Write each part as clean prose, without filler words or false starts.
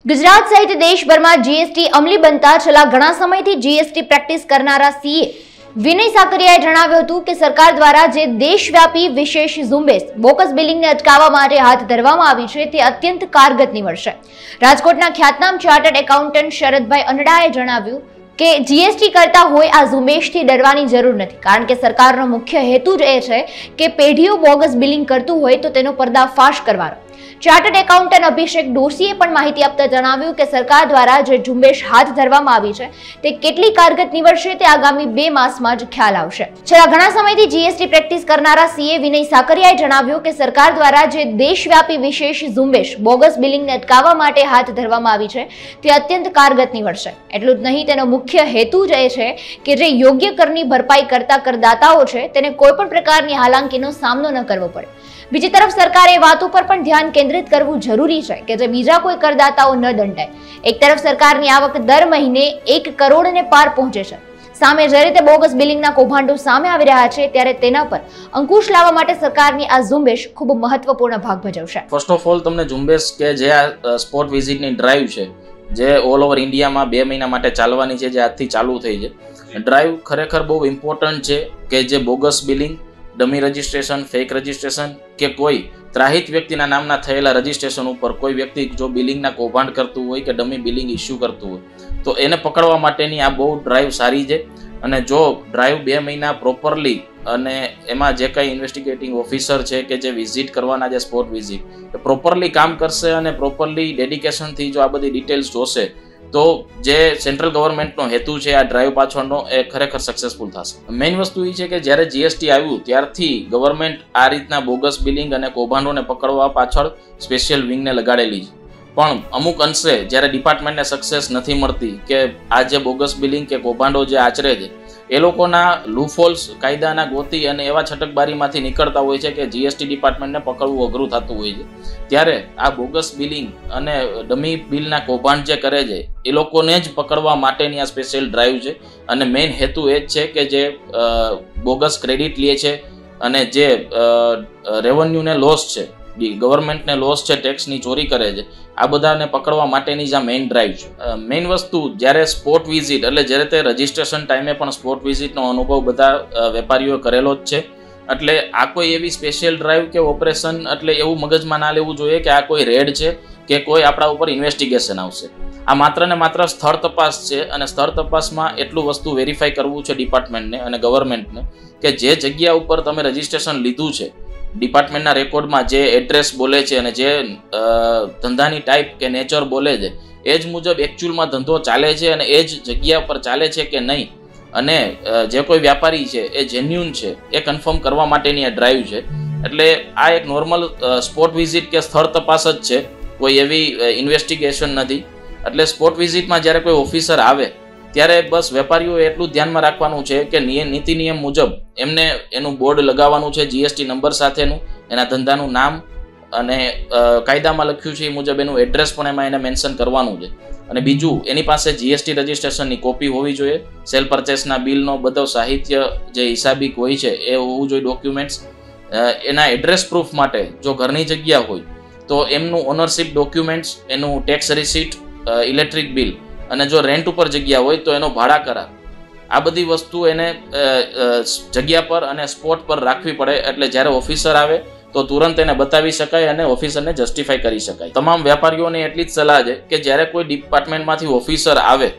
गुजरात सहित देशभर में जीएसटी अमली बनता छेल्ला घणा समयथी जीएसटी प्रेक्टिस करनारा सीए विनय साकरियाए जणाव्युं हतुं के सरकार द्वारा जे देशव्यापी विशेष झुंबेश बोगस बिलिंगने अटकाववा माटे हाथ धरवामां आवी छे ते अत्यंत कारगर निवडशे। राजकोटना ख्यातनाम चार्टर्ड एकाउंटન્ટ शरदभाई अनडाए जणाव्युं के जीएसटी करता होय आ झुंबेशथी डरवानी जरूर नथी, कारण के सरकारनो मुख्य हेतु ज ए छे के पेढीओ बोगस बिलिंग करतुं होय तो तेनो पर्दाफाश करवानो। चार्टर्ड एकाउंटન્ટ अभिषेक डोशीए पण माहिती आपता जणाव्युं के सरकार द्वारा जे झुंबेश हाथ धरवामां आवी छे ते केटली कारगर निवडशे ते आगामी 2 मासमां ज ख्याल आवशे। छेल्ला घणा समयथी जीएसटी प्रेक्टिस करनारा सीए विनय साकरियाए जणाव्युं के सरकार द्वारा जे देशव्यापी विशेष झुंबेश बोगस बिलिंगने अटकाववा माटे हाथ धरवामां आवी छे ते अत्यंत कारगर निवडशे। એટલું જ નહીં, તેનો મુખ્ય હેતુ જ એ છે કે જે યોગ્ય કરની ભરપાઈ કરતા કરદાતાઓ છે તેને કોઈપણ પ્રકારની હાલાંકીનો સામનો ન કરવો પડે। બીજી તરફ સરકારે એ વાત ઉપર પણ ધ્યાન કેન્દ્રિત કરવું જરૂરી છે કે જે બીજા કોઈ કરદાતાઓ ન દંડાય। એક તરફ સરકારની આવક દર મહિને 1 કરોડને પાર પહોંચે છે, સામે જે રીતે બોગસ બિલિંગના કૌભાંડો સામે આવી રહ્યા છે ત્યારે તેના પર અંકુશ લાવવા માટે સરકારની આ ઝુંબેશ ખૂબ મહત્વપૂર્ણ ભાગ ભજવશે। ફર્સ્ટ ઓફ ઓલ તમને ઝુંબેશ કે જે આ સ્પોટ વિઝિટની ડ્રાઈવ છે જે ઓલ ઓવર ઇન્ડિયામાં 2 મહિના માટે ચાલવાની છે, જે આજથી ચાલુ થઈ છે। ડ્રાઈવ ખરેખર બહુ ઇમ્પોર્ટન્ટ છે કે જે bogus billing, dummy registration, fake registration કે કોઈ ત્રાહિત વ્યક્તિના નામના થયેલા રજિસ્ટ્રેશન ઉપર કોઈ વ્યક્તિ જો બિલિંગના કૌભાંડ કરતું હોય કે ડમી બિલિંગ ઇસ્યુ કરતું હોય તો એને પકડવા માટેની આ બહુ ડ્રાઈવ સારી છે। અને જો ડ્રાઈવ 2 મહિના પ્રોપરલી અને એમાં જે કંઈ ઇન્વેસ્ટિગેટિંગ ઓફિસર છે કે જે વિઝિટ કરવાના છે સ્પોટ વિઝિટ પ્રોપરલી કામ કરશે અને પ્રોપરલી ડેડિકેશનથી જો આ બધી ડિટેલ્સ જોશે તો જે સેન્ટ્રલ ગવર્મેન્ટનો હેતુ છે આ ડ્રાઈવ પાછળનો એ ખરેખર સક્સેસફુલ થશે। મેઇન વસ્તુ એ છે કે જ્યારે જીએસટી આવ્યું ત્યારથી ગવર્મેન્ટ આ રીતના બોગસ બિલિંગ અને કૌભાંડોને પકડવા પાછળ સ્પેશિયલ વિંગને લગાડેલી છે, પણ અમુક અંશે જ્યારે ડિપાર્ટમેન્ટને સક્સેસ નથી મળતી કે આ જે બોગસ બિલિંગ કે કૌભાંડો જે આચરે છે એ લોકોના લૂફોલ્સ કાયદાના ગોતી અને એવા છટકબારીમાંથી નીકળતા હોય છે કે જીએસટી ડિપાર્ટમેન્ટને પકડવું અઘરું થતું હોય છે। ત્યારે આ બોગસ બિલિંગ અને ડમી બિલના કૌભાંડ જે કરે છે એ લોકોને જ પકડવા માટેની આ સ્પેશિયલ ડ્રાઈવ છે। અને મેઇન હેતુ એ જ છે કે જે બોગસ ક્રેડિટ લે છે અને જે રેવન્યુને લોસ છે, ગવર્મેન્ટને લોસ છે, ટેક્સની ચોરી કરે છે, આ બધાને પકડવા માટેની જ આ મેઇન ડ્રાઈવ છે। મેઇન વસ્તુ જ્યારે સ્પોટ વિઝિટ એટલે જ્યારે તે રજિસ્ટ્રેશન ટાઈમે પણ સ્પોટ વિઝિટનો અનુભવ બધા વેપારીઓએ કરેલો જ છે, એટલે આ કોઈ એવી સ્પેશિયલ ડ્રાઈવ કે ઓપરેશન એટલે એવું મગજમાં ના લેવું જોઈએ કે આ કોઈ રેડ છે કે કોઈ આપણા ઉપર ઇન્વેસ્ટિગેશન આવશે। આ માત્ર ને માત્ર સ્થળ તપાસ છે અને સ્થળ તપાસમાં એટલું વસ્તુ વેરીફાઈ કરવું છે ડિપાર્ટમેન્ટને અને ગવર્મેન્ટને કે જે જગ્યા ઉપર તમે રજિસ્ટ્રેશન લીધું છે ડિપાર્ટમેન્ટના રેકોર્ડમાં જે એડ્રેસ બોલે છે અને જે ધંધાની ટાઈપ કે નેચર બોલે છે એ જ મુજબ એકચ્યુઅલમાં ધંધો ચાલે છે અને એ જ જગ્યા પર ચાલે છે કે નહીં, અને જે કોઈ વ્યાપારી છે એ જેન્યુન છે એ કન્ફર્મ કરવા માટેની આ ડ્રાઈવ છે। એટલે આ એક નોર્મલ સ્પોટ વિઝિટ કે સ્થળ તપાસ જ છે, કોઈ એવી ઇન્વેસ્ટિગેશન નથી। એટલે સ્પોટ વિઝિટમાં જ્યારે કોઈ ઓફિસર આવે ત્યારે બસ વેપારીઓએ એટલું ધ્યાનમાં રાખવાનું છે કે નીતિ નિયમ મુજબ એમને એનું બોર્ડ લગાવવાનું છે જીએસટી નંબર સાથેનું, એના ધંધાનું નામ અને કાયદામાં લખ્યું છે એ મુજબ એનું એડ્રેસ પણ એમાં એને મેન્શન કરવાનું છે। અને બીજું એની પાસે જીએસટી રજિસ્ટ્રેશનની કોપી હોવી જોઈએ, સેલ પરચેસના બિલનો બધો સાહિત્ય જે હિસાબિક હોય છે એ હોવું જોઈએ, ડોક્યુમેન્ટ્સ। એના એડ્રેસ પ્રૂફ માટે જો ઘરની જગ્યા હોય તો એમનું ઓનરશિપ ડોક્યુમેન્ટ્સ, એનું ટેક્સ રિસીટ, ઇલેક્ટ્રિક બિલ, અને જો રેન્ટ ઉપર જગ્યા હોય તો એનો ભાડા કરાર, આ બધી વસ્તુ એને જગ્યા પર અને સ્પોટ પર રાખવી પડે। એટલે જ્યારે ઓફિસર આવે તો તુરંત એને બતાવી શકાય અને ઓફિસરને જસ્ટિફાઈ કરી શકાય। તમામ વેપારીઓને એટલી જ સલાહ છે કે જ્યારે કોઈ ડિપાર્ટમેન્ટમાંથી ઓફિસર આવે,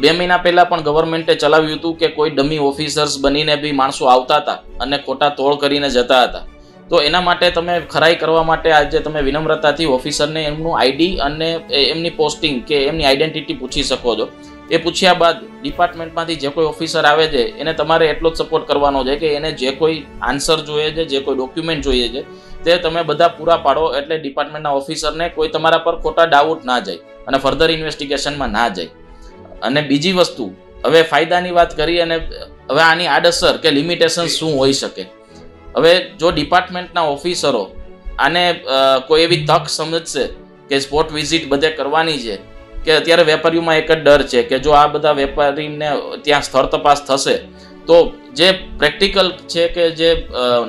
2 મહિના પહેલા પણ ગવર્મેન્ટે ચલાવ્યું હતું કે કોઈ ડમી ઓફિસર્સ બનીને બી માણસો આવતા હતા અને ખોટા તોડ કરીને જતા હતા, તો એના માટે તમે ખરાઈ કરવા માટે આજે તમે વિનમ્રતાથી ઓફિસરને એમનું આઈડી અને એમની પોસ્ટિંગ કે એમની આઈડેન્ટિટી પૂછી શકો છો। એ પૂછ્યા બાદ ડિપાર્ટમેન્ટમાંથી જે કોઈ ઓફિસર આવે છે એને તમારે એટલો જ સપોર્ટ કરવાનો છે કે એને જે કોઈ આન્સર જોઈએ છે, જે કોઈ ડોક્યુમેન્ટ જોઈએ છે તે તમે બધા પૂરા પાડો, એટલે ડિપાર્ટમેન્ટના ઓફિસરને કોઈ તમારા પર ખોટા ડાઉટ ના જાય અને ફર્ધર ઇન્વેસ્ટિગેશનમાં ના જાય। અને બીજી વસ્તુ, હવે ફાયદાની વાત કરી અને હવે આની આડઅસર કે લિમિટેશન શું હોઈ શકે। હવે જો ડિપાર્ટમેન્ટના ઓફિસરો આને કોઈ એવી તક સમજશે કે સ્પોટ વિઝિટ બધે કરવાની છે કે અત્યારે વેપારીઓમાં એક જ ડર છે કે જો આ બધા વેપારીને ત્યાં સ્થળ તપાસ થશે તો જે પ્રેક્ટિકલ છે કે જે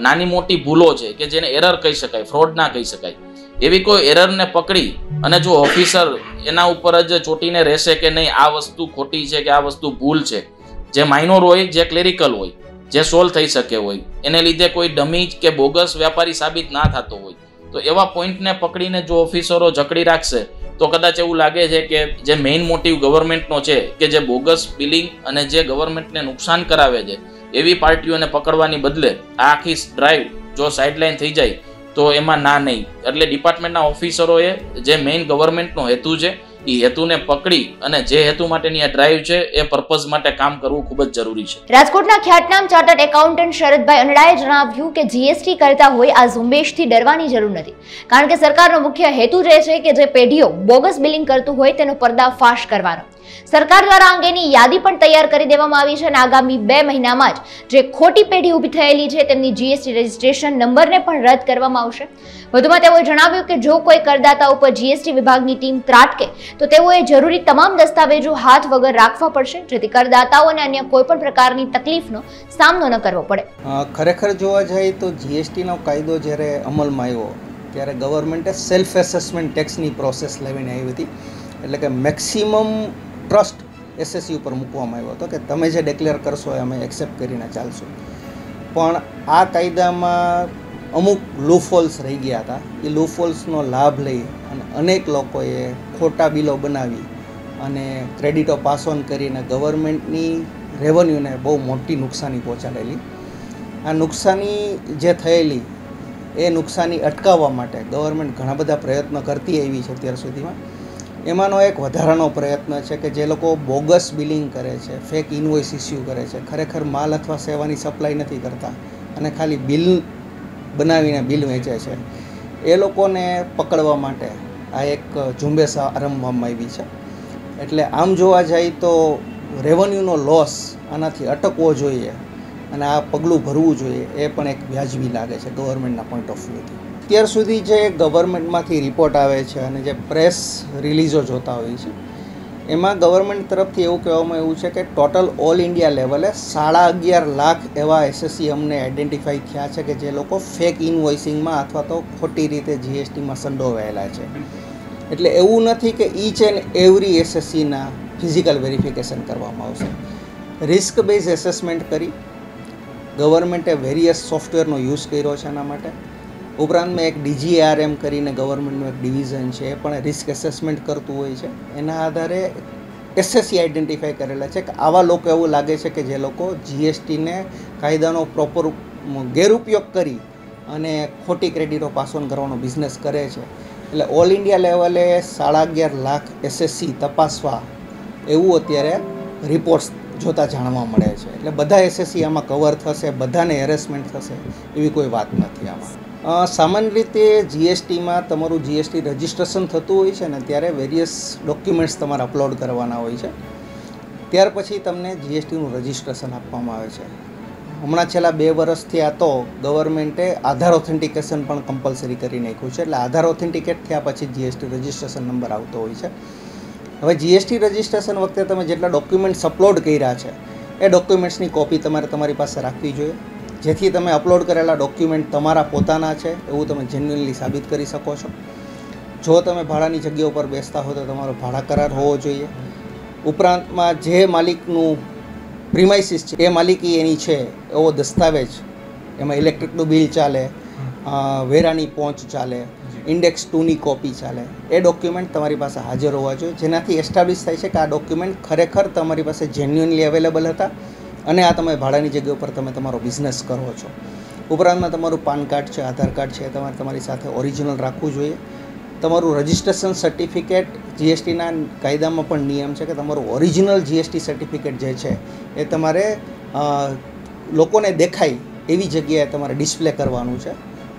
નાની મોટી ભૂલો છે કે જેને એરર કહી શકાય, ફ્રોડ ના કહી શકાય, એવી કોઈ એરરને પકડી અને જો ઓફિસર એના ઉપર જ ચોટીને રહેશે કે નહીં આ વસ્તુ ખોટી છે કે આ વસ્તુ ભૂલ છે, જે માઇનોર હોય, જે ક્લેરિકલ હોય, જે સોલ્વ થઈ શકે હોય, એને લીધે કોઈ ડમી કે બોગસ વ્યાપારી સાબિત ના થતો હોય, તો એવા પોઈન્ટને પકડીને જો ઓફિસરો જકડી રાખશે તો કદાચ એવું લાગે છે કે જે મેઇન મોટિવ ગવર્મેન્ટનો છે કે જે બોગસ બિલિંગ અને જે ગવર્મેન્ટને નુકસાન કરાવે છે એવી પાર્ટીઓને પકડવાની બદલે આ આખી ડ્રાઈવ જો સાઇડલાઇન થઈ જાય તો એમાં ના નહીં. એટલે ડિપાર્ટમેન્ટના ઓફિસરોએ જે મેઇન ગવર્મેન્ટનો હેતુ છે એ હેતુને પકડી અને જે હેતુ માટેની આ ડ્રાઈવ છે એ પર્પઝ માટે કામ કરવું ખૂબ જ જરૂરી છે. રાજકોટના ખ્યાતનામ ચાર્ટર્ડ એકાઉન્ટન્ટ શરદભાઈ અનડાએ જણાવ્યું કે જીએસટી કરતા હોય આ ઝુંબેશથી ડરવાની જરૂર નથી, કારણ કે સરકારનો મુખ્ય હેતુ જે છે કે જે પેઢીઓ બોગસ બિલિંગ કરતું હોય તેનો પર્દાફાશ કરવાનો. સરકાર દ્વારા અંગેની યાદી પણ તૈયાર કરી દેવામાં આવી છે અને આગામી 2 મહિનામાં જ જે ખોટી પેઢી ઊભી થયેલી છે તેમની જીએસટી રજિસ્ટ્રેશન નંબરને પણ રદ કરવામાં આવશે. વધુમાં તેઓએ જણાવ્યું કે જો કોઈ કરદાતા ઉપર જીએસટી વિભાગની ટીમ ત્રાટકે તો તેઓએ જરૂરી તમામ દસ્તાવેજો હાથ વગર રાખવા પડશે, જેથી કરદાતાઓને અન્ય કોઈ પણ પ્રકારની તકલીફનો સામનો ન કરવો પડે. ખરેખર જોવા જાય તો જીએસટીનો કાયદો જ્યારે અમલમાં આવ્યો ત્યારે ગવર્મેન્ટે સેલ્ફ એસેસમેન્ટ ટેક્સની પ્રોસેસ લાવીને આવી હતી, એટલે કે મેક્સિમમ ટ્રસ્ટ એસએસસી ઉપર મૂકવામાં આવ્યો હતો કે તમે જે ડિક્લેર કરશો એ અમે એક્સેપ્ટ કરીને ચાલશું. પણ આ કાયદામાં અમુક લૂફોલ્સ રહી ગયા હતા. એ લૂફોલ્સનો લાભ લઈ અને અનેક લોકોએ ખોટા બિલો બનાવી અને ક્રેડિટો પાસ ઓન કરીને ગવર્મેન્ટની રેવન્યુને બહુ મોટી નુકસાની પહોંચાડેલી. આ નુકસાની જે થયેલી એ નુકસાની અટકાવવા માટે ગવર્મેન્ટ ઘણા બધા પ્રયત્નો કરતી આવી છે અત્યાર સુધીમાં. એમાંનો એક વધારાનો પ્રયત્ન છે કે જે લોકો બોગસ બિલિંગ કરે છે, ફેક ઇનવોઇસ ઇસ્યુ કરે છે, ખરેખર માલ અથવા સેવાની સપ્લાય નથી કરતા અને ખાલી બિલ બનાવીને બિલ વેચે છે, એ લોકોને પકડવા માટે આ એક ઝુંબેશ આરંભવામાં આવી છે. એટલે આમ જોવા જાય તો રેવન્યુનો લોસ આનાથી અટકવો જોઈએ અને આ પગલું ભરવું જોઈએ એ પણ એક વ્યાજબી લાગે છે ગવર્મેન્ટના પોઈન્ટ ઓફ વ્યૂથી. અત્યાર સુધી જે ગવર્મેન્ટમાંથી રિપોર્ટ આવે છે અને જે પ્રેસ રિલીઝો જોતા હોય છે એમાં ગવર્મેન્ટ તરફથી એવું કહેવામાં આવ્યું છે કે ટોટલ ઓલ ઇન્ડિયા લેવલે 11.5 લાખ એવા એસએસસી અમને આઈડેન્ટિફાઈ થયા છે કે જે લોકો ફેક ઇનવોઇસિંગમાં અથવા તો ખોટી રીતે જીએસટીમાં સંડોવાયેલા છે. એટલે એવું નથી કે ઈચ એન્ડ એવરી એસએસસીના ફિઝિકલ વેરિફિકેશન કરવામાં આવશે. રિસ્ક બેઝ એસેસમેન્ટ કરી ગવર્મેન્ટે વેરિયસ સોફ્ટવેરનો યુઝ કર્યો છે આના માટે. ઉપરાંત મેં એક DGRM કરીને ગવર્મેન્ટનું એક ડિવિઝન છે એ પણ રિસ્ક એસેસમેન્ટ કરતું હોય છે. એના આધારે એસએસસી આઈડેન્ટિફાઈ કરેલા છે કે આવા લોકો એવું લાગે છે કે જે લોકો જીએસટીને કાયદાનો પ્રોપર ગેરઉપયોગ કરી અને ખોટી ક્રેડિટો પાસ ઓન કરવાનો બિઝનેસ કરે છે. એટલે ઓલ ઇન્ડિયા લેવલે 11.5 લાખ એસએસસી તપાસવા એવું અત્યારે રિપોર્ટ્સ જોતાં જાણવા મળે છે. એટલે બધા એસએસસી આમાં કવર થશે, બધાને હેરેસમેન્ટ થશે એવી કોઈ વાત નથી આમાં. સામાન્ય રીતે જીએસટીમાં તમારું જીએસટી રજિસ્ટ્રેશન થતું હોય છે ને ત્યારે વેરિયસ ડોક્યુમેન્ટ્સ તમારે અપલોડ કરવાના હોય છે. ત્યાર પછી તમને જીએસટીનું રજિસ્ટ્રેશન આપવામાં આવે છે. હમણાં છેલ્લા 2 વર્ષથી આ તો ગવર્મેન્ટે આધાર ઓથેન્ટિકેશન પણ કમ્પલસરી કરી નાખ્યું છે. એટલે આધાર ઓથેન્ટિકેટ થયા પછી જીએસટી રજિસ્ટ્રેશન નંબર આવતો હોય છે. હવે જીએસટી રજિસ્ટ્રેશન વખતે તમે જેટલા ડોક્યુમેન્ટ્સ અપલોડ કર્યા છે એ ડોક્યુમેન્ટ્સની કોપી તમારી પાસે રાખવી જોઈએ, જેથી તમે અપલોડ કરેલા ડોક્યુમેન્ટ તમારા પોતાના છે એવું તમે જેન્યુઅનલી સાબિત કરી શકો છો. જો તમે ભાડાની જગ્યા ઉપર બેસતા હો તો તમારો ભાડા કરાર હોવો જોઈએ. ઉપરાંતમાં જે માલિકનું પ્રિમાઇસીસ છે એ માલિકી એની છે એવો દસ્તાવેજ, એમાં ઇલેક્ટ્રિકનું બિલ ચાલે, વેરાની પહોંચ ચાલે, ઇન્ડેક્સ 2ની કોપી ચાલે, એ ડોક્યુમેન્ટ તમારી પાસે હાજર હોવા જોઈએ, જેનાથી એસ્ટાબ્લિશ થાય છે કે આ ડોક્યુમેન્ટ ખરેખર તમારી પાસે જેન્યુઅનલી અવેલેબલ હતા અને આ તમે ભાડાની જગ્યા ઉપર તમે તમારો બિઝનેસ કરો છો. ઉપરાંતમાં તમારું પાન કાર્ડ છે, આધાર કાર્ડ છે, તમારે તમારી સાથે ઓરિજિનલ રાખવું જોઈએ. તમારું રજિસ્ટ્રેશન સર્ટિફિકેટ, જીએસટીના કાયદામાં પણ નિયમ છે કે તમારું ઓરિજિનલ જીએસટી સર્ટિફિકેટ જે છે એ તમારે લોકોને દેખાય એવી જગ્યાએ તમારે ડિસ્પ્લે કરવાનું છે.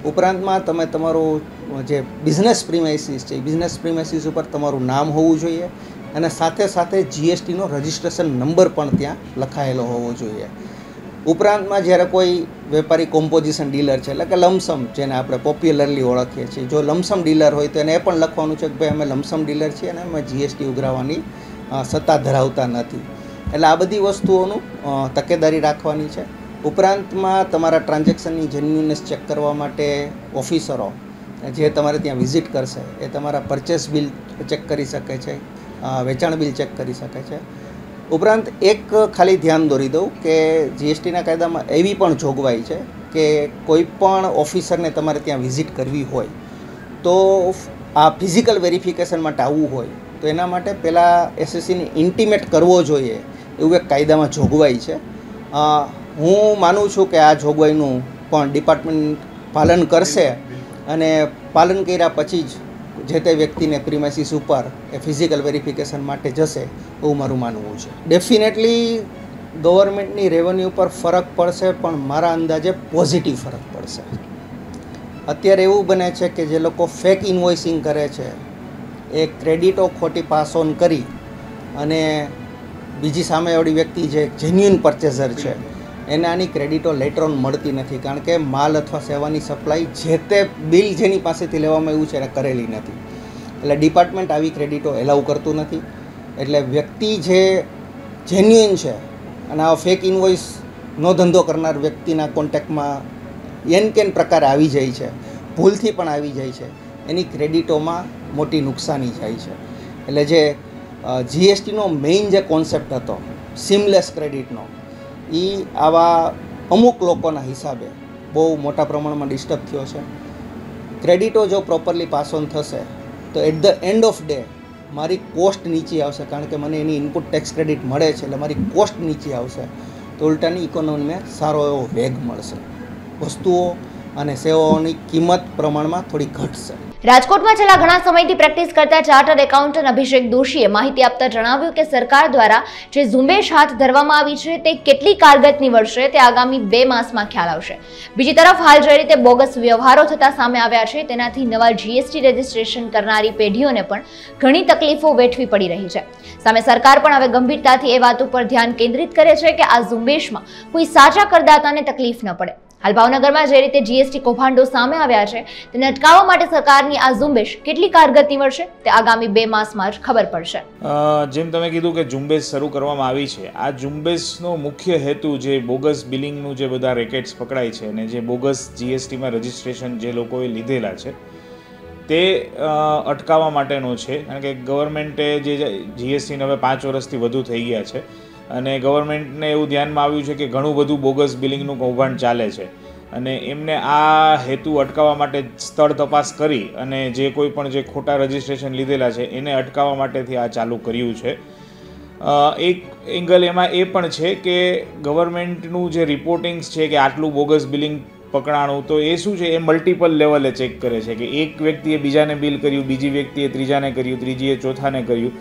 ઉપરાંતમાં તમે તમારું જે બિઝનેસ પ્રિમાઇસીસ છે એ બિઝનેસ પ્રિમાઇસીસ ઉપર તમારું નામ હોવું જોઈએ અને સાથે સાથે જીએસટીનો રજિસ્ટ્રેશન નંબર પણ ત્યાં લખાયેલો હોવો જોઈએ. ઉપરાંતમાં જ્યારે કોઈ વેપારી કોમ્પોઝિશન ડીલર છે એટલે કે લમસમ જેને આપણે પોપ્યુલરલી ઓળખીએ છીએ, જો લમસમ ડીલર હોય તો એને એ પણ લખવાનું છે કે ભાઈ અમે લમસમ ડીલર છીએ અને અમે જીએસટી ઉઘરાવવાની સત્તા ધરાવતા નથી. એટલે આ બધી વસ્તુઓનું તકેદારી રાખવાની છે. ઉપરાંતમાં તમારા ટ્રાન્ઝેક્શનની જેન્યુનેસ ચેક કરવા માટે ઓફિસરો જે તમારે ત્યાં વિઝિટ કરશે એ તમારા પરચેસ બિલ ચેક કરી શકે છે, વેચાણ બિલ ચેક કરી શકે છે. ઉપરાંત એક ખાલી ધ્યાન દોરી દઉં કે જીએસટીના કાયદામાં એવી પણ જોગવાઈ છે કે કોઈ પણ ઓફિસરને તમારે ત્યાં વિઝિટ કરવી હોય તો આ ફિઝિકલ વેરિફિકેશન માટે આવવું હોય તો એના માટે પહેલાં એસએસસીને ઇન્ટિમેટ કરવો જોઈએ એવું એક કાયદામાં જોગવાઈ છે. હું માનું છું કે આ જોગવાઈનું પણ ડિપાર્ટમેન્ટ પાલન કરશે અને પાલન કર્યા પછી જ જે તે વ્યક્તિને પ્રીમાઇસીસ ઉપર એ ફિઝિકલ વેરિફિકેશન માટે જશે એવું મારું માનવું છે. ડેફિનેટલી ગવર્મેન્ટની રેવન્યુ પર ફરક પડશે, પણ મારા અંદાજે પોઝિટિવ ફરક પડશે. અત્યારે એવું બને છે કે જે લોકો ફેક ઇન્વોઇસિંગ કરે છે એ ક્રેડિટો ખોટી પાસ ઓન કરી અને બીજી સામેવાળી વ્યક્તિ જે જેન્યુઇન પરચેઝર છે એને આની ક્રેડિટો લેટર ઓન મળતી નથી, કારણ કે માલ અથવા સેવાની સપ્લાય જે તે બિલ જેની પાસેથી લેવામાં આવ્યું છે એને કરેલી નથી. એટલે ડિપાર્ટમેન્ટ આવી ક્રેડિટો એલાઉ કરતું નથી. એટલે વ્યક્તિ જે જેન્યુઇન છે અને આ ફેક ઇન્વોઇસ નો ધંધો કરનાર વ્યક્તિના કોન્ટેક્ટમાં કેન પ્રકારે આવી જાય છે, ભૂલથી પણ આવી જાય છે, એની ક્રેડિટોમાં મોટી નુકસાની જાય છે. એટલે જે જીએસટીનો મેઇન જે કોન્સેપ્ટ હતો સીમલેસ ક્રેડિટનો, એ આવા અમુક લોકોના હિસાબે બહુ મોટા પ્રમાણમાં ડિસ્ટર્બ થયો છે. ક્રેડિટો જો પ્રોપરલી પાસ ઓન થશે તો at the end of day મારી કોસ્ટ નીચે આવશે, કારણ કે મને એની ઇનપુટ ટેક્સ ક્રેડિટ મળે છે એટલે મારી કોસ્ટ નીચે આવશે, તો ઉલટાની ઇકોનોમીને સારો એવો વેગ મળશે. વસ્તુઓ અને સેવાઓની કિંમત પ્રમાણમાં થોડી ઘટશે. રાજકોટમાં છેલ્લા ઘણા સમયથી પ્રેક્ટિસ કરતા ચાર્ટર્ડ એકાઉન્ટન્ટ અભિષેક દોશીએ માહિતી આપતા જણાવ્યું કે સરકાર દ્વારા જે ઝુંબેશ હાથ ધરવામાં આવી છે તે કેટલી કારગત નીવડશે તે આગામી 2 માસમાં ખ્યાલ આવશે. બીજી તરફ હાલ જે રીતે બોગસ વ્યવહારો થતા સામે આવ્યા છે તેનાથી નવા જીએસટી રજીસ્ટ્રેશન કરનારી પેઢીઓને પણ ઘણી તકલીફો વેઠવી પડી રહી છે. સામે સરકાર પણ હવે ગંભીરતાથી એ વાત ઉપર ધ્યાન કેન્દ્રિત કરે છે કે આ ઝુંબેશમાં કોઈ સાચા કરદાતાને તકલીફ ન પડે. હાલ ભાવનગરમાં જે રીતે જીએસટી કૌભાંડો સામે આવ્યા છે તેને અટકાવવા માટે સરકારની આ ઝુંબેશ કેટલી કારગત નીવડશે તે આગામી 2 માસમાં જ ખબર પડશે. જેમ તમે કીધું કે ઝુંબેશ શરૂ કરવામાં આવી છે, આ ઝુંબેશનો મુખ્ય હેતુ જે બોગસ બિલિંગનું જે બધા રેકેટ્સ પકડાય છે અને જે બોગસ જીએસટીમાં રજિસ્ટ્રેશન જે લોકોએ લીધેલા છે તે અટકાવવા માટેનો છે. કારણ કે ગવર્મેન્ટે જે જીએસટીને હવે 5 વર્ષથી વધુ થઈ ગયા છે અને ગવર્મેન્ટને એવું ધ્યાનમાં આવ્યું છે કે ઘણું બધું બોગસ બિલિંગનું કૌભાંડ ચાલે છે અને એમને આ હેતુ અટકાવવા માટે સ્થળ તપાસ કરી અને જે કોઈ પણ જે ખોટા રજિસ્ટ્રેશન લીધેલા છે એને અટકાવવા માટેથી આ ચાલુ કર્યું છે. એક એંગલ એમાં એ પણ છે કે ગવર્મેન્ટનું જે રિપોર્ટિંગ્સ છે કે આટલું બોગસ બિલિંગ પકડાણું, તો એ શું છે એ મલ્ટિપલ લેવલે ચેક કરે છે કે એક વ્યક્તિએ બીજાને બિલ કર્યું, બીજી વ્યક્તિએ ત્રીજાને કર્યું, ત્રીજીએ ચોથાને કર્યું,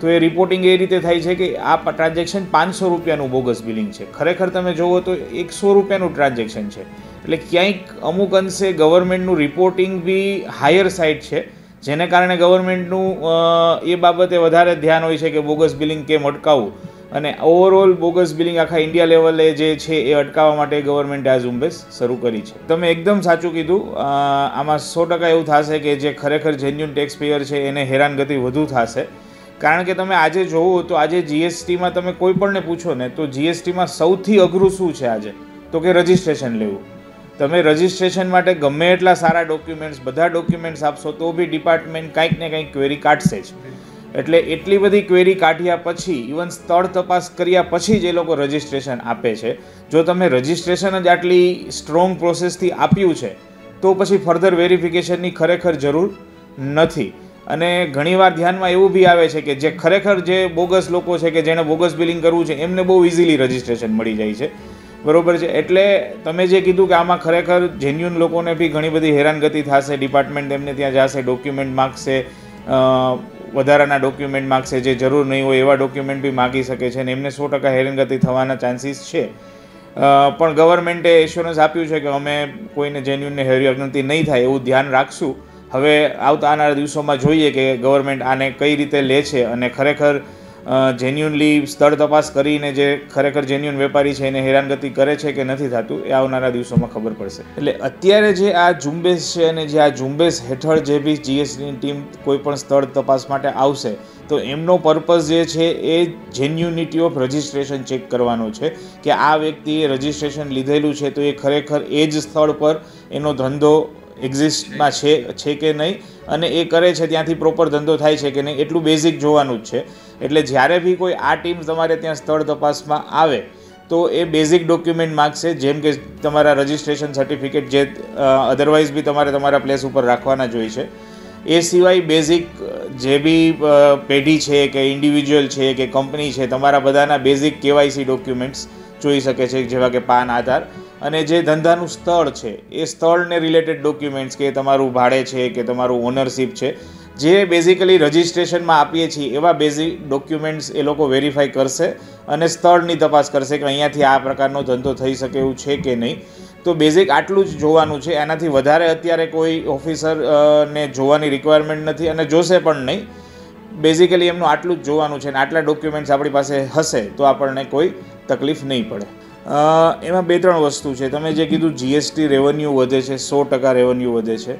તો એ રિપોર્ટિંગ એ રીતે થાય છે કે આ ટ્રાન્ઝેક્શન 500 રૂપિયાનું બોગસ બિલિંગ છે, ખરેખર તમે જોવો તો 100 રૂપિયાનું ટ્રાન્ઝેક્શન છે. એટલે ક્યાંક અમુક અંશે ગવર્મેન્ટનું રિપોર્ટિંગ બી હાયર સાઇડ છે, જેને કારણે ગવર્મેન્ટનું એ બાબતે વધારે ધ્યાન હોય છે કે બોગસ બિલિંગ કેમ અટકાવવું. અને ઓવરઓલ બોગસ બિલિંગ આખા ઇન્ડિયા લેવલે જે છે એ અટકાવવા માટે ગવર્મેન્ટે આ ઝુંબેશ શરૂ કરી છે. તમે એકદમ સાચું કીધું. આમાં 100% એવું થશે કે જે ખરેખર જેન્યુઅન ટેક્સ પેયર છે એને હેરાનગતિ વધુ થશે. કારણ કે તમે આજે જોવો તો આજે જીએસટીમાં તમે કોઈ પણને પૂછો ને તો જીએસટીમાં સૌથી અઘરું શું છે આજે, તો કે રજિસ્ટ્રેશન લેવું. તમે રજિસ્ટ્રેશન માટે ગમે એટલા સારા ડોક્યુમેન્ટ્સ, બધા ડોક્યુમેન્ટ્સ આપશો તો બી ડિપાર્ટમેન્ટ કંઈક ને કંઈક ક્વેરી કાઢશે જ. એટલે એટલી બધી ક્વેરી કાઢ્યા પછી, ઇવન સ્થળ તપાસ કર્યા પછી જ એ લોકો રજિસ્ટ્રેશન આપે છે. જો તમે રજિસ્ટ્રેશન જ આટલી સ્ટ્રોંગ પ્રોસેસથી આપ્યું છે તો પછી ફર્ધર વેરિફિકેશનની ખરેખર જરૂર નથી. અને ઘણીવાર ધ્યાનમાં એવું બી આવે છે કે જે ખરેખર જે બોગસ લોકો છે કે જેને બોગસ બિલિંગ કરવું છે એમને બહુ ઇઝીલી રજિસ્ટ્રેશન મળી જાય છે. બરોબર છે. એટલે તમે જે કીધું કે આમાં ખરેખર જેન્યુઅન લોકોને બી ઘણી બધી હેરાનગતિ થશે. ડિપાર્ટમેન્ટ એમને ત્યાં જશે, ડોક્યુમેન્ટ માગશે, વધારાના ડોક્યુમેન્ટ માગશે, જે જરૂર નહીં હોય એવા ડોક્યુમેન્ટ બી માગી શકે છે અને એમને 100% હેરાનગતિ થવાના ચાન્સીસ છે. પણ ગવર્મેન્ટે એશ્યોરન્સ આપ્યું છે કે અમે કોઈને જેન્યુઅનને હેરાનગતિ નહીં થાય એવું ધ્યાન રાખશું. હવે આવનારા દિવસોમાં જોઈએ કે ગવર્મેન્ટ આને કઈ રીતે લે છે અને ખરેખર જેન્યુઅનલી સ્થળ તપાસ કરીને જે ખરેખર જેન્યુઅન વેપારી છે એને હેરાનગતિ કરે છે કે નથી થતું એ આવનારા દિવસોમાં ખબર પડશે. એટલે અત્યારે જે આ ઝુંબેશ છે અને જે આ ઝુંબેશ હેઠળ જે બી જીએસટીની ટીમ કોઈ પણ સ્થળ તપાસ માટે આવશે તો એમનો પર્પઝ જે છે એ જેન્યુનિટી ઓફ રજિસ્ટ્રેશન ચેક કરવાનો છે કે આ વ્યક્તિએ રજિસ્ટ્રેશન લીધેલું છે તો એ ખરેખર એ જ સ્થળ પર એનો ધંધો એક્ઝિસ્ટમાં છે કે નહીં અને એ કરે છે ત્યાંથી પ્રોપર ધંધો થાય છે કે નહીં, એટલું બેઝિક જોવાનું જ છે. એટલે જ્યારે બી કોઈ આ ટીમ તમારે ત્યાં સ્થળ તપાસમાં આવે તો એ બેઝિક ડોક્યુમેન્ટ માગશે, જેમ કે તમારા રજિસ્ટ્રેશન સર્ટિફિકેટ, જે અધરવાઇઝ બી તમારે તમારા પ્લેસ ઉપર રાખવાના જ હોય છે. એ સિવાય બેઝિક જે બી પેઢી છે કે ઇન્ડિવિજ્યુઅલ છે કે કંપની છે, તમારા બધાના બેઝિક KYC ડોક્યુમેન્ટ્સ જોઈ શકે છે, જેવા કે પાન, આધાર, અને જે ધંધાનું સ્થળ છે એ સ્થળને રિલેટેડ ડોક્યુમેન્ટ્સ, કે તમારું ભાડે છે કે તમારું ઓનરશિપ છે, જે બેઝિકલી રજિસ્ટ્રેશનમાં આપીએ છીએ એવા બેઝિક ડોક્યુમેન્ટ્સ એ લોકો વેરીફાઈ કરશે અને સ્થળની તપાસ કરશે કે અહીંયાથી આ પ્રકારનો ધંધો થઈ શકે એવું છે કે નહીં. તો બેઝિક આટલું જ જોવાનું છે. એનાથી વધારે અત્યારે કોઈ ઓફિસરને જોવાની રિક્વાયરમેન્ટ નથી અને જોશે પણ નહીં. બેઝિકલી એમનું આટલું જ જોવાનું છે અને આટલા ડોક્યુમેન્ટ્સ આપણી પાસે હશે તો આપણને કોઈ તકલીફ નહીં પડે. એમાં 2-3 વસ્તુ છે. તમે જે કીધું GST રેવન્યુ વધે છે, 100% રેવન્યુ વધે છે.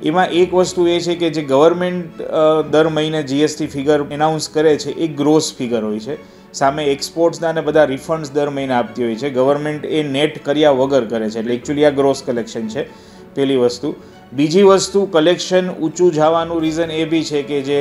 એમાં એક વસ્તુ એ છે કે જે ગવર્મેન્ટ દર મહિને GST ફિગર એનાઉન્સ કરે છે એ ગ્રોસ ફિગર હોય છે. સામે એક્સપોર્ટ્સના અને બધા રિફંડ્સ દર મહિને આપતી હોય છે. ગવર્મેન્ટ એ નેટ કર્યા વગર કરે છે, એટલે એકચ્યુઅલી આ ગ્રોસ કલેક્શન છે, પહેલી વસ્તુ. બીજી વસ્તુ, કલેક્શન ઊંચું જવાનું રીઝન એ બી છે કે જે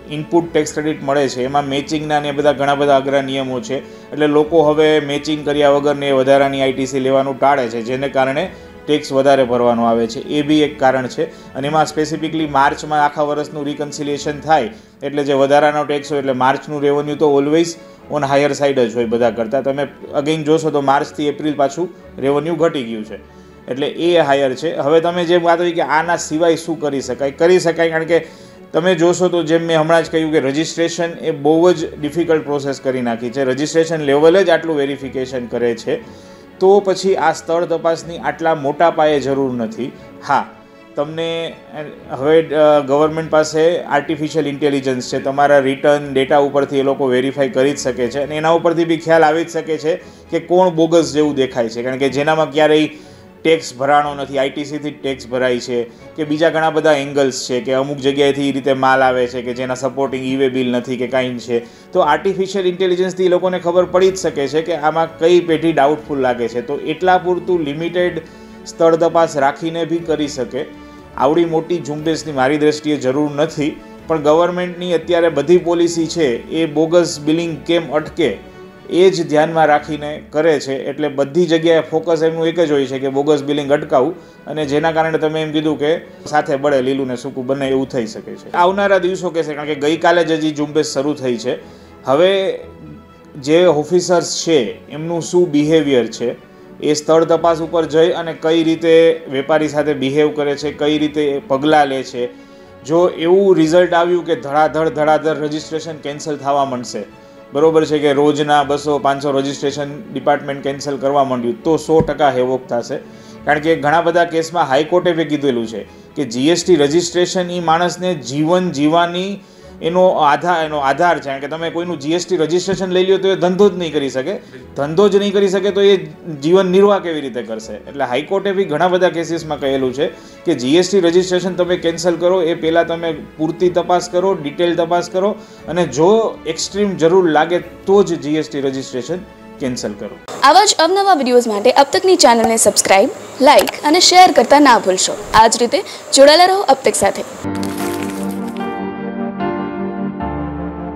ઇનપુટ ટેક્સ ક્રેડિટ મળે છે એમાં મેચિંગના ને બધા ઘણા બધા અઘરા નિયમો છે. એટલે લોકો હવે મેચિંગ કર્યા વગરને વધારાની ITC લેવાનું ટાળે છે, જેને કારણે ટેક્સ વધારે ભરવાનો આવે છે. એ બી એક કારણ છે. અને એમાં સ્પેસિફિકલી માર્ચમાં આખા વર્ષનું રિકન્સિલિએશન થાય એટલે જે વધારાનો ટેક્સ હોય, એટલે માર્ચનું રેવન્યુ તો ઓલવેઝ ઓન હાયર સાઇડ જ હોય બધા કરતાં. તમે અગેઇન જોશો તો માર્ચથી એપ્રિલ પાછું રેવન્યુ ઘટી ગયું છે, એટલે એ હાયર છે. હવે તમે જેમ વાત હોય કે આના સિવાય શું કરી શકાય, કારણ કે તમે જોશો તો જેમ મેં હમણાં જ કહ્યું કે રજિસ્ટ્રેશન એ બહુ જ ડિફિકલ્ટ પ્રોસેસ કરી નાખી છે. રજિસ્ટ્રેશન લેવલે જ આટલું વેરિફિકેશન કરે છે, તો પછી આ સ્થળ તપાસની આટલા મોટા પાયે જરૂર નથી. હા, તમને હવે ગવર્મેન્ટ પાસે આર્ટિફિશિયલ ઇન્ટેલિજન્સ છે, તમારા રિટર્ન ડેટા ઉપરથી એ લોકો વેરીફાઈ કરી જ શકે છે અને એના ઉપરથી બી ખ્યાલ આવી જ શકે છે કે કોણ બોગસ જેવું દેખાય છે, કારણ કે જેનામાં ક્યારેય ટેક્સ ભરાણો નથી, ITCથી ટેક્સ ભરાય છે, કે બીજા ઘણા બધા એંગલ્સ છે કે અમુક જગ્યાએથી એ રીતે માલ આવે છે કે જેના સપોર્ટિંગ ઈ-વે બિલ નથી કે કાંઈ છે. તો આર્ટિફિશિયલ ઇન્ટેલિજન્સથી એ લોકોને ખબર પડી જ શકે છે કે આમાં કઈ પેઢી ડાઉટફુલ લાગે છે. તો એટલા પૂરતું લિમિટેડ સ્થળ તપાસ રાખીને બી કરી શકે. આવડી મોટી ઝુંબેશની મારી દ્રષ્ટિએ જરૂર નથી, પણ ગવર્મેન્ટની અત્યારે બધી પોલિસી છે એ બોગસ બિલિંગ કેમ અટકે એ જ ધ્યાનમાં રાખીને કરે છે. એટલે બધી જગ્યાએ ફોકસ એમનું એક જ હોય છે કે બોગસ બિલિંગ અટકાવવું, અને જેના કારણે તમે એમ કીધું કે સાથે બળે લીલું ને સૂકું બને એવું થઈ શકે છે. આવનારા દિવસો કહેશે, કારણ કે ગઈકાલે જ હજી ઝુંબેશ શરૂ થઈ છે. હવે જે ઓફિસર્સ છે એમનું શું બિહેવિયર છે, એ સ્થળ તપાસ ઉપર જઈ અને કઈ રીતે વેપારી સાથે બિહેવ કરે છે, કઈ રીતે પગલાં લે છે. જો એવું રિઝલ્ટ આવ્યું કે ધડાધડ રજિસ્ટ્રેશન કેન્સલ થવા માંડશે, બરોબર છે કે રોજના 200-500 રજિસ્ટ્રેશન ડિપાર્ટમેન્ટ કેન્સલ કરવા માંડ્યું, તો 100% હેવોક થશે. કારણ કે ઘણા બધા કેસમાં હાઈકોર્ટે બી કીધેલું છે કે GST રજિસ્ટ્રેશન એ માણસને જીવન જીવવાની એનો આધાર છે. કારણ કે તમે કોઈનું GST રજિસ્ટ્રેશન લઈ લ્યો તો એ ધંધો જ નહીં કરી શકે, ધંધો જ નહીં કરી શકે તો એ જીવન નિર્વાહ કેવી રીતે કરશે. એટલે હાઈકોર્ટે બી ઘણા બધા કેસીસમાં કહેલું છે કે GST રજિસ્ટ્રેશન તમે કેન્સલ કરો એ પહેલાં તમે પૂરતી તપાસ કરો, ડિટેલ તપાસ કરો, અને જો એક્સ્ટ્રીમ જરૂર લાગે તો જ GST રજિસ્ટ્રેશન કેન્સલ કરો. આવા જ અવનવા વિડીયોઝ માટે અબ તકની ચેનલને સબસ્ક્રાઇબ, લાઇક અને શેર કરતા ના ભૂલશો. આ જ રીતે જોડાયેલા રહો અબ તક સાથે.